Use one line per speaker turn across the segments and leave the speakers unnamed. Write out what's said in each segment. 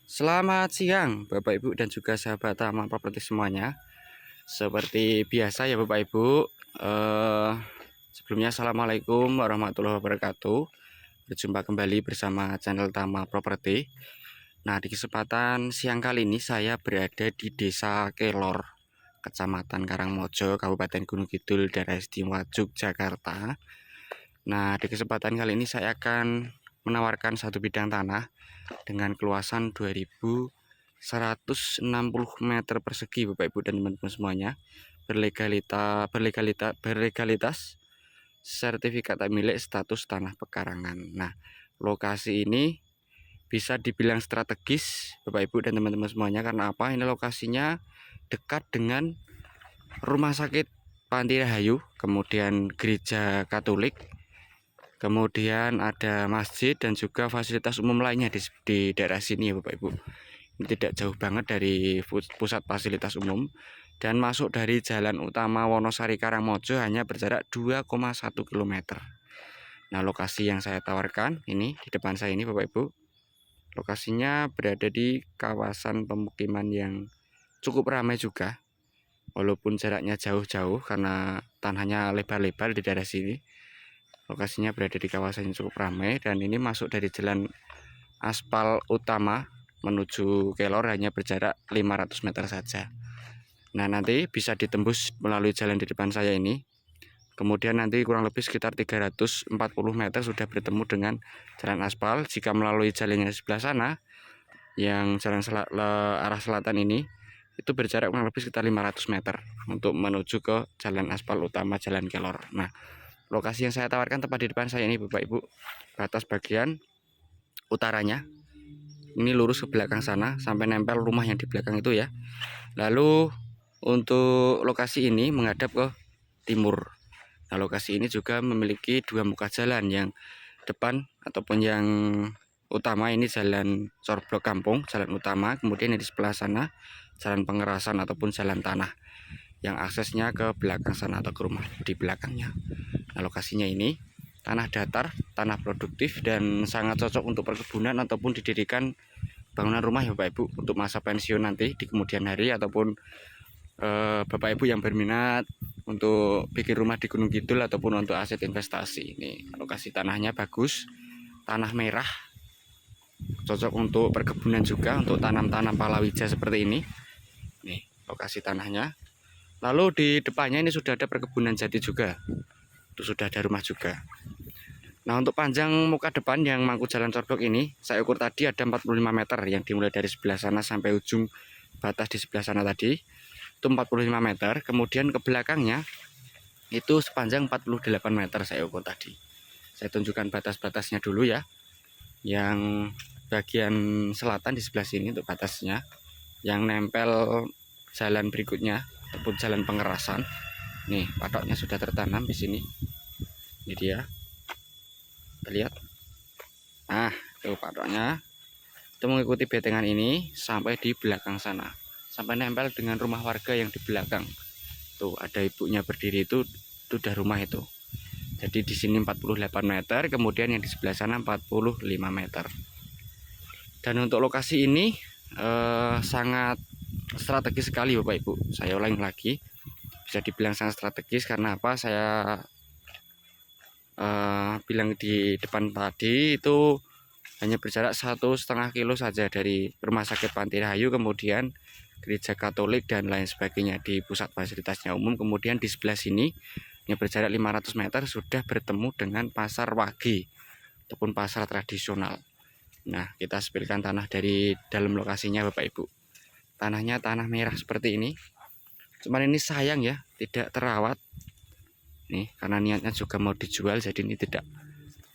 Selamat siang Bapak Ibu dan juga sahabat Tama Properti semuanya. Seperti biasa ya Bapak Ibu, sebelumnya Assalamualaikum warahmatullahi wabarakatuh. Berjumpa kembali bersama channel Tama Properti. Nah, di kesempatan siang kali ini saya berada di Desa Kelor, Kecamatan Karangmojo, Kabupaten Gunung Kidul, Daerah Istimewa Yogyakarta. Nah, di kesempatan kali ini saya akan menawarkan satu bidang tanah dengan keluasan 2160 meter persegi Bapak Ibu dan teman-teman semuanya, berlegalitas sertifikat milik status tanah pekarangan. Nah, lokasi ini bisa dibilang strategis Bapak Ibu dan teman-teman semuanya. Karena apa? Ini lokasinya dekat dengan rumah sakit Panti Rahayu, kemudian gereja Katolik, kemudian ada masjid dan juga fasilitas umum lainnya di daerah sini ya Bapak Ibu. Ini tidak jauh banget dari pusat fasilitas umum, dan masuk dari jalan utama Wonosari Karangmojo hanya berjarak 2,1 km. Nah, lokasi yang saya tawarkan ini di depan saya ini Bapak Ibu, lokasinya berada di kawasan pemukiman yang cukup ramai juga, walaupun jaraknya jauh-jauh karena tanahnya lebar-lebar di daerah sini. Lokasinya berada di kawasan yang cukup ramai, dan ini masuk dari jalan aspal utama menuju Kelor hanya berjarak 500 meter saja. Nah, nanti bisa ditembus melalui jalan di depan saya ini. Kemudian nanti kurang lebih sekitar 340 meter sudah bertemu dengan jalan aspal. Jika melalui jalannya sebelah sana, yang jalan arah selatan ini, itu berjarak kurang lebih sekitar 500 meter untuk menuju ke jalan aspal utama Jalan Kelor. Nah, lokasi yang saya tawarkan tepat di depan saya ini Bapak Ibu. Batas bagian utaranya ini lurus ke belakang sana sampai nempel rumah yang di belakang itu ya. Lalu untuk lokasi ini menghadap ke timur. Nah, lokasi ini juga memiliki dua muka jalan, yang depan ataupun yang utama ini jalan Corblok Kampung, jalan utama, kemudian yang di sebelah sana jalan pengerasan ataupun jalan tanah yang aksesnya ke belakang sana atau ke rumah di belakangnya. Nah, lokasinya ini tanah datar, tanah produktif, dan sangat cocok untuk perkebunan ataupun didirikan bangunan rumah ya Bapak Ibu untuk masa pensiun nanti di kemudian hari, ataupun Bapak Ibu yang berminat untuk bikin rumah di Gunung Kidul ataupun untuk aset investasi. Ini lokasi tanahnya bagus, tanah merah, cocok untuk perkebunan juga, untuk tanam-tanam palawija seperti ini. Nih lokasi tanahnya. Lalu di depannya ini sudah ada perkebunan jati juga, itu sudah ada rumah juga. Nah, untuk panjang muka depan yang mangku jalan Corblok ini, saya ukur tadi ada 45 meter, yang dimulai dari sebelah sana sampai ujung batas di sebelah sana tadi, itu 45 meter. Kemudian ke belakangnya itu sepanjang 48 meter saya ukur tadi. Saya tunjukkan batas-batasnya dulu ya. Yang bagian selatan di sebelah sini untuk batasnya, yang nempel jalan berikutnya ataupun jalan pengerasan. Nih, patoknya sudah tertanam di sini. Ini dia. Kita lihat. Nah, itu patoknya. Itu mengikuti betengan ini sampai di belakang sana, sampai nempel dengan rumah warga yang di belakang. Tuh, ada ibunya berdiri, itu udah rumah itu. Jadi di sini 48 meter, kemudian yang di sebelah sana 45 meter. Dan untuk lokasi ini sangat strategis sekali Bapak Ibu. Saya ulangi lagi, bisa dibilang sangat strategis. Karena apa? Saya bilang di depan tadi itu hanya berjarak 1,5 kilo saja dari rumah sakit Panti Rahayu, kemudian gereja Katolik dan lain sebagainya di pusat fasilitasnya umum. Kemudian di sebelah sini yang berjarak 500 meter sudah bertemu dengan pasar wage ataupun pasar tradisional. Nah, kita spilkan tanah dari dalam lokasinya Bapak Ibu. Tanahnya tanah merah seperti ini. Cuman ini sayang ya, tidak terawat. Nih, karena niatnya juga mau dijual, jadi ini tidak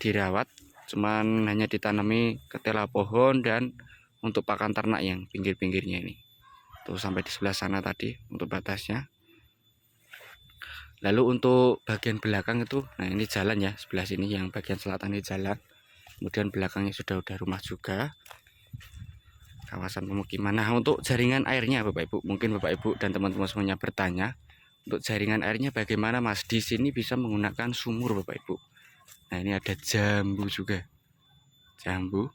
dirawat. Cuman hanya ditanami ketela pohon dan untuk pakan ternak yang pinggir-pinggirnya ini. Tuh sampai di sebelah sana tadi untuk batasnya. Lalu untuk bagian belakang itu, nah ini jalan ya, sebelah sini yang bagian selatan ini jalan. Kemudian belakangnya sudah rumah juga, kawasan pemukiman. Nah, untuk jaringan airnya Bapak Ibu, mungkin Bapak Ibu dan teman-teman semuanya bertanya, untuk jaringan airnya bagaimana Mas? Di sini bisa menggunakan sumur Bapak Ibu. Nah, ini ada jambu juga, jambu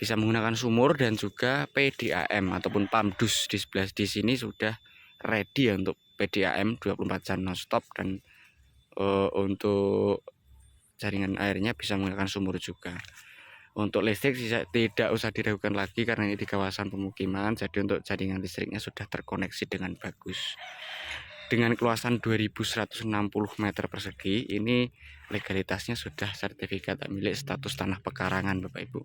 bisa menggunakan sumur dan juga PDAM ataupun PAMDUS. Di sebelah di sini sudah ready ya untuk PDAM 24 jam nonstop, dan untuk jaringan airnya bisa menggunakan sumur juga. Untuk listrik tidak usah diragukan lagi karena ini di kawasan pemukiman, jadi untuk jaringan listriknya sudah terkoneksi dengan bagus. Dengan keluasan 2160 meter persegi, ini legalitasnya sudah sertifikat hak milik status tanah pekarangan Bapak Ibu.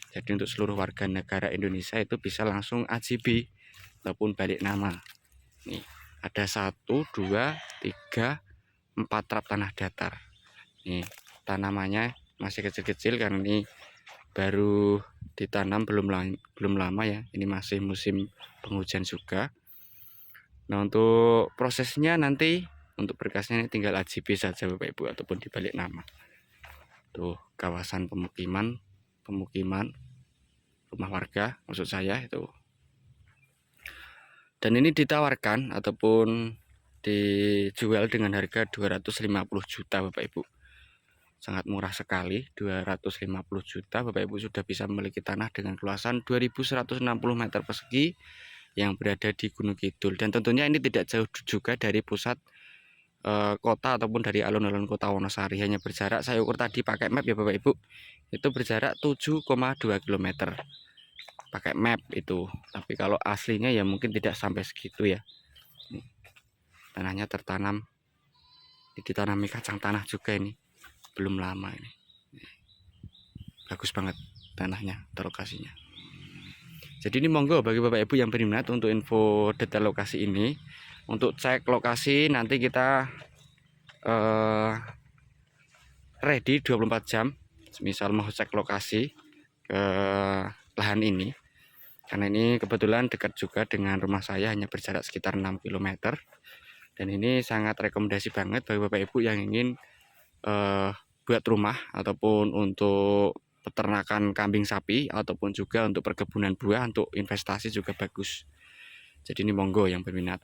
Jadi untuk seluruh warga negara Indonesia itu bisa langsung AJB ataupun balik nama. Nih, ada 1, 2, 3, 4 trap tanah datar. Nih, tanamannya masih kecil-kecil karena ini baru ditanam belum lama ya. Ini masih musim penghujan juga. Nah, untuk prosesnya nanti untuk berkasnya ini tinggal AJB saja Bapak Ibu ataupun dibalik nama. Tuh, kawasan pemukiman rumah warga maksud saya itu. Dan ini ditawarkan ataupun dijual dengan harga 250 juta Bapak Ibu. Sangat murah sekali, 250 juta Bapak Ibu sudah bisa memiliki tanah dengan luasan 2160 meter persegi yang berada di Gunung Kidul, dan tentunya ini tidak jauh juga dari pusat kota ataupun dari alun-alun kota Wonosari. Hanya berjarak, saya ukur tadi pakai map ya Bapak Ibu, itu berjarak 7,2 km pakai map itu, tapi kalau aslinya ya mungkin tidak sampai segitu ya. Tanahnya tertanam, ditanami kacang tanah juga, ini belum lama ini. Bagus banget tanahnya atau lokasinya. Jadi ini monggo bagi Bapak Ibu yang berminat untuk info detail lokasi ini. Untuk cek lokasi nanti kita ready 24 jam. Misal mau cek lokasi ke lahan ini, karena ini kebetulan dekat juga dengan rumah saya, hanya berjarak sekitar 6 km. Dan ini sangat rekomendasi banget bagi Bapak Ibu yang ingin buat rumah ataupun untuk peternakan kambing sapi ataupun juga untuk perkebunan buah, untuk investasi juga bagus. Jadi ini monggo yang berminat.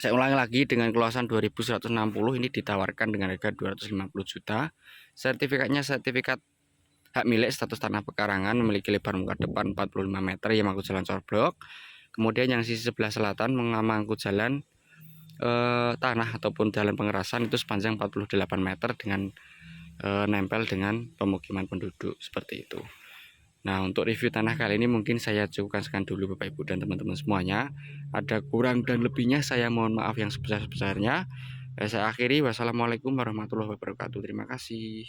Saya ulangi lagi, dengan keluasan 2160 ini ditawarkan dengan harga 250 juta. Sertifikatnya sertifikat hak milik status tanah pekarangan, memiliki lebar muka depan 45 meter yang mengangkut jalan corblok. Kemudian yang sisi sebelah selatan mengangkut jalan tanah ataupun jalan pengerasan itu sepanjang 48 meter dengan nempel dengan pemukiman penduduk seperti itu. Nah, untuk review tanah kali ini mungkin saya cukupkan sekian dulu Bapak Ibu dan teman-teman semuanya. Ada kurang dan lebihnya saya mohon maaf yang sebesar-besarnya. Saya akhiri, wassalamualaikum warahmatullahi wabarakatuh. Terima kasih.